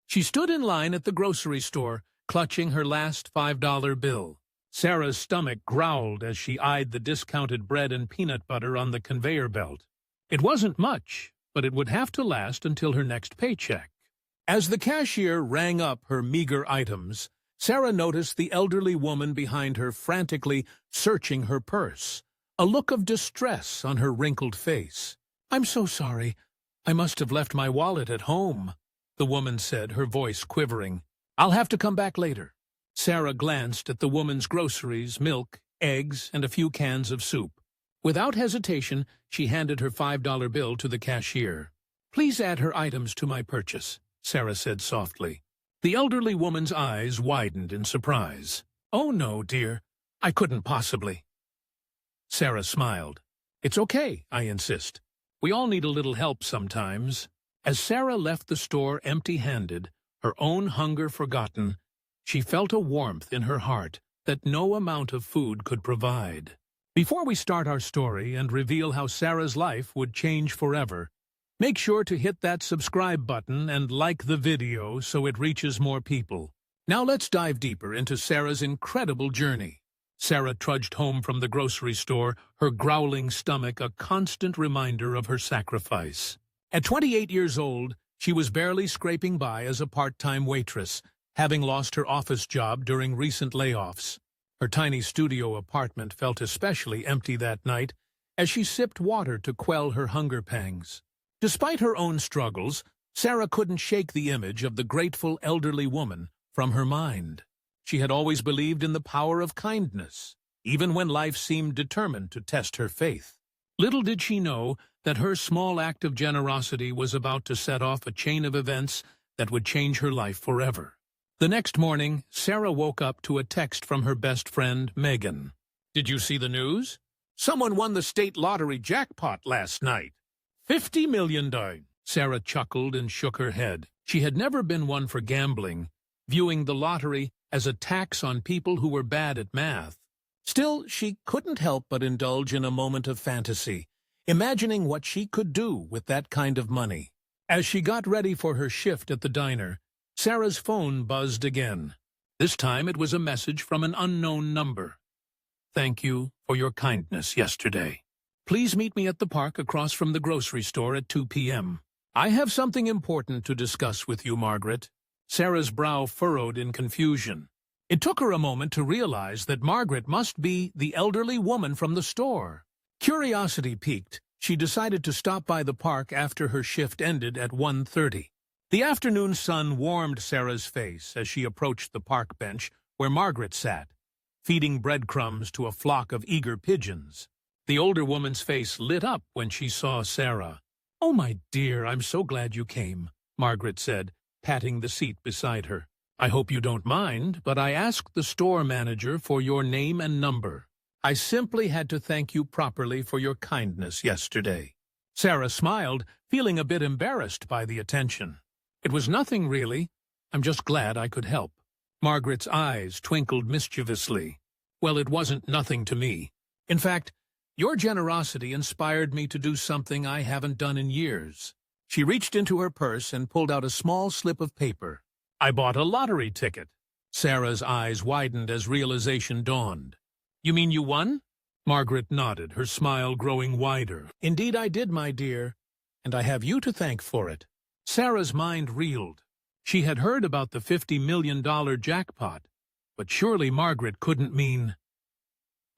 She stood in line at the grocery store, clutching her last $5 bill. Sarah's stomach growled as she eyed the discounted bread and peanut butter on the conveyor belt. It wasn't much, but it would have to last until her next paycheck. As the cashier rang up her meager items, Sarah noticed the elderly woman behind her frantically searching her purse, a look of distress on her wrinkled face. "I'm so sorry. I must have left my wallet at home," the woman said, her voice quivering. "I'll have to come back later." Sarah glanced at the woman's groceries, milk, eggs, and a few cans of soup. Without hesitation, she handed her $5 bill to the cashier. "Please add her items to my purchase," Sarah said softly. The elderly woman's eyes widened in surprise. "Oh, no, dear. I couldn't possibly." Sarah smiled. "It's okay, I insist. We all need a little help sometimes." As Sarah left the store empty-handed, her own hunger forgotten, she felt a warmth in her heart that no amount of food could provide. Before we start our story and reveal how Sarah's life would change forever, make sure to hit that subscribe button and like the video so it reaches more people. Now let's dive deeper into Sarah's incredible journey. Sarah trudged home from the grocery store, her growling stomach a constant reminder of her sacrifice. At 28 years old, she was barely scraping by as a part-time waitress, having lost her office job during recent layoffs. Her tiny studio apartment felt especially empty that night as she sipped water to quell her hunger pangs. Despite her own struggles, Sarah couldn't shake the image of the grateful elderly woman from her mind. She had always believed in the power of kindness, even when life seemed determined to test her faith. Little did she know that her small act of generosity was about to set off a chain of events that would change her life forever. The next morning, Sarah woke up to a text from her best friend, Megan. "Did you see the news? Someone won the state lottery jackpot last night. $50 million. Sarah chuckled and shook her head. She had never been one for gambling, viewing the lottery as a tax on people who were bad at math. Still, she couldn't help but indulge in a moment of fantasy, imagining what she could do with that kind of money. As she got ready for her shift at the diner, Sarah's phone buzzed again. This time it was a message from an unknown number. "Thank you for your kindness yesterday. Please meet me at the park across from the grocery store at 2 p.m. I have something important to discuss with you, Margaret." Sarah's brow furrowed in confusion. It took her a moment to realize that Margaret must be the elderly woman from the store. Curiosity piqued, she decided to stop by the park after her shift ended at 1:30. The afternoon sun warmed Sarah's face as she approached the park bench where Margaret sat, feeding breadcrumbs to a flock of eager pigeons. The older woman's face lit up when she saw Sarah. "Oh, my dear, I'm so glad you came," Margaret said, patting the seat beside her. "I hope you don't mind, but I asked the store manager for your name and number. I simply had to thank you properly for your kindness yesterday." Sarah smiled, feeling a bit embarrassed by the attention. "It was nothing, really. I'm just glad I could help." Margaret's eyes twinkled mischievously. "Well, it wasn't nothing to me. In fact, your generosity inspired me to do something I haven't done in years." She reached into her purse and pulled out a small slip of paper. "I bought a lottery ticket." Sarah's eyes widened as realization dawned. "You mean you won?" Margaret nodded, her smile growing wider. "Indeed I did, my dear, and I have you to thank for it." Sarah's mind reeled. She had heard about the $50 million jackpot, but surely Margaret couldn't mean...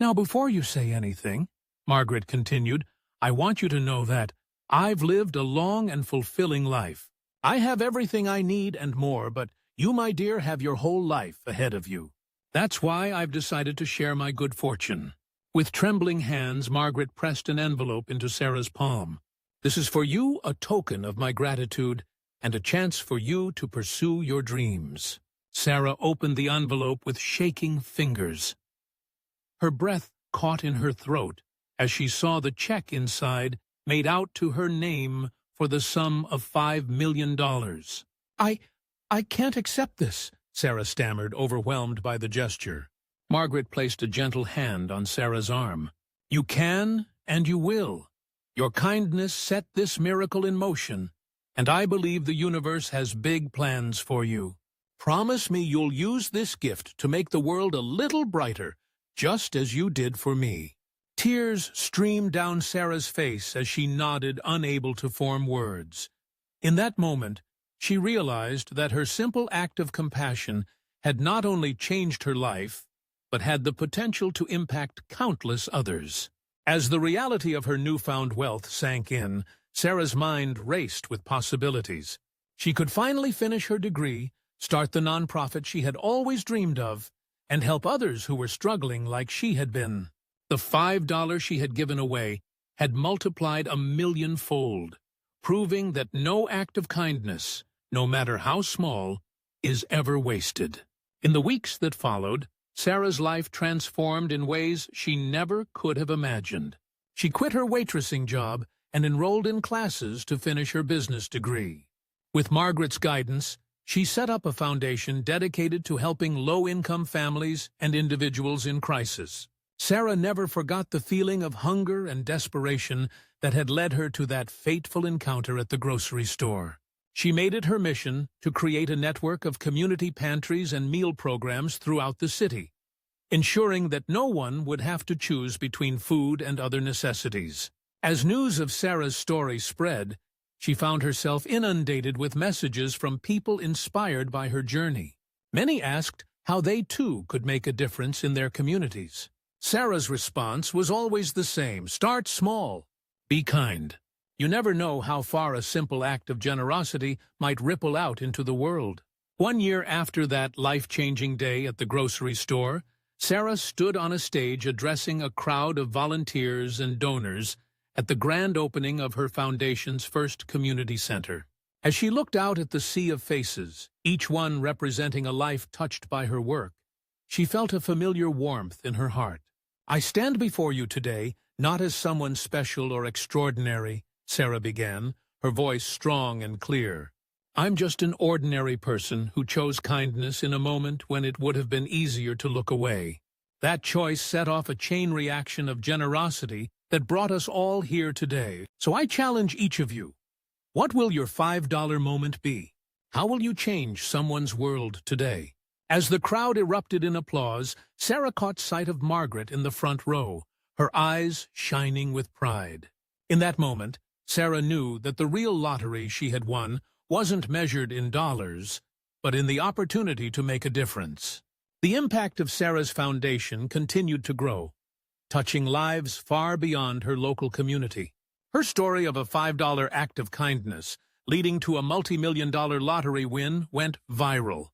"Now, before you say anything," Margaret continued, "I want you to know that I've lived a long and fulfilling life. I have everything I need and more, but you, my dear, have your whole life ahead of you. That's why I've decided to share my good fortune." With trembling hands, Margaret pressed an envelope into Sarah's palm. "This is for you, a token of my gratitude and a chance for you to pursue your dreams." Sarah opened the envelope with shaking fingers. Her breath caught in her throat as she saw the check inside made out to her name for the sum of $5 million. I can't accept this," Sarah stammered, overwhelmed by the gesture. Margaret placed a gentle hand on Sarah's arm. "You can, and you will. Your kindness set this miracle in motion, and I believe the universe has big plans for you. Promise me you'll use this gift to make the world a little brighter, just as you did for me." Tears streamed down Sarah's face as she nodded, unable to form words. In that moment, she realized that her simple act of compassion had not only changed her life, but had the potential to impact countless others. As the reality of her newfound wealth sank in, Sarah's mind raced with possibilities. She could finally finish her degree, start the nonprofit she had always dreamed of, and help others who were struggling like she had been. The $5 she had given away had multiplied 1,000,000-fold, proving that no act of kindness, no matter how small, is ever wasted. In the weeks that followed, Sarah's life transformed in ways she never could have imagined. She quit her waitressing job and enrolled in classes to finish her business degree. With Margaret's guidance, she set up a foundation dedicated to helping low-income families and individuals in crisis. Sarah never forgot the feeling of hunger and desperation that had led her to that fateful encounter at the grocery store. She made it her mission to create a network of community pantries and meal programs throughout the city, ensuring that no one would have to choose between food and other necessities. As news of Sarah's story spread, she found herself inundated with messages from people inspired by her journey. Many asked how they too could make a difference in their communities. Sarah's response was always the same: start small, be kind. You never know how far a simple act of generosity might ripple out into the world. 1 year after that life-changing day at the grocery store, Sarah stood on a stage addressing a crowd of volunteers and donors at the grand opening of her foundation's first community center. As she looked out at the sea of faces, each one representing a life touched by her work, she felt a familiar warmth in her heart. "I stand before you today, not as someone special or extraordinary," Sarah began, her voice strong and clear. "I'm just an ordinary person who chose kindness in a moment when it would have been easier to look away. That choice set off a chain reaction of generosity that brought us all here today. So I challenge each of you. What will your $5 moment be? How will you change someone's world today?" As the crowd erupted in applause, Sarah caught sight of Margaret in the front row, her eyes shining with pride. In that moment, Sarah knew that the real lottery she had won wasn't measured in dollars, but in the opportunity to make a difference. The impact of Sarah's foundation continued to grow, touching lives far beyond her local community. Her story of a $5 act of kindness, leading to a multi-million-dollar lottery win, went viral,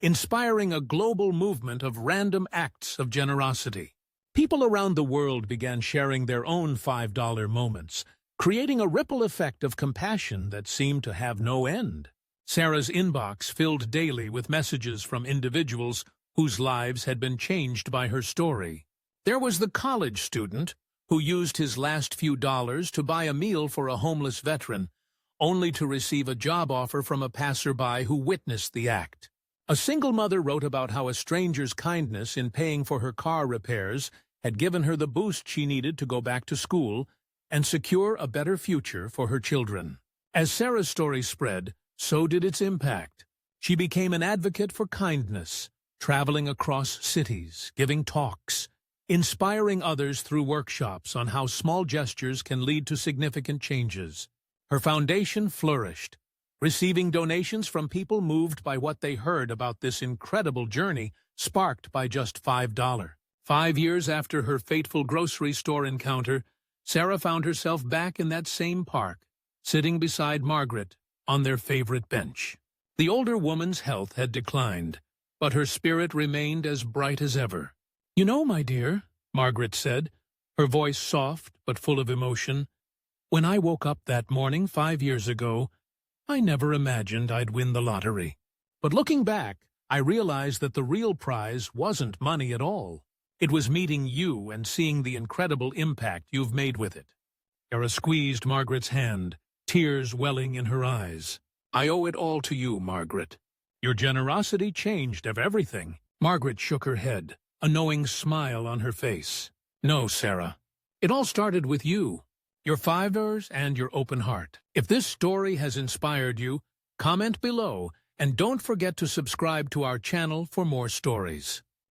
inspiring a global movement of random acts of generosity. People around the world began sharing their own $5 moments, creating a ripple effect of compassion that seemed to have no end. Sarah's inbox filled daily with messages from individuals whose lives had been changed by her story. There was the college student who used his last few dollars to buy a meal for a homeless veteran, only to receive a job offer from a passerby who witnessed the act. A single mother wrote about how a stranger's kindness in paying for her car repairs had given her the boost she needed to go back to school and secure a better future for her children. As Sarah's story spread, so did its impact. She became an advocate for kindness, traveling across cities, giving talks, inspiring others through workshops on how small gestures can lead to significant changes. Her foundation flourished, receiving donations from people moved by what they heard about this incredible journey sparked by just $5. 5 years after her fateful grocery store encounter, Sarah found herself back in that same park, sitting beside Margaret on their favorite bench. The older woman's health had declined, but her spirit remained as bright as ever. "You know, my dear," Margaret said, her voice soft but full of emotion, "when I woke up that morning 5 years ago, I never imagined I'd win the lottery. But looking back, I realized that the real prize wasn't money at all. It was meeting you and seeing the incredible impact you've made with it." Sarah squeezed Margaret's hand, tears welling in her eyes. "I owe it all to you, Margaret. Your generosity changed everything." Margaret shook her head, a knowing smile on her face. "No, Sarah. It all started with you. your $5 and your open heart. If this story has inspired you, comment below and don't forget to subscribe to our channel for more stories.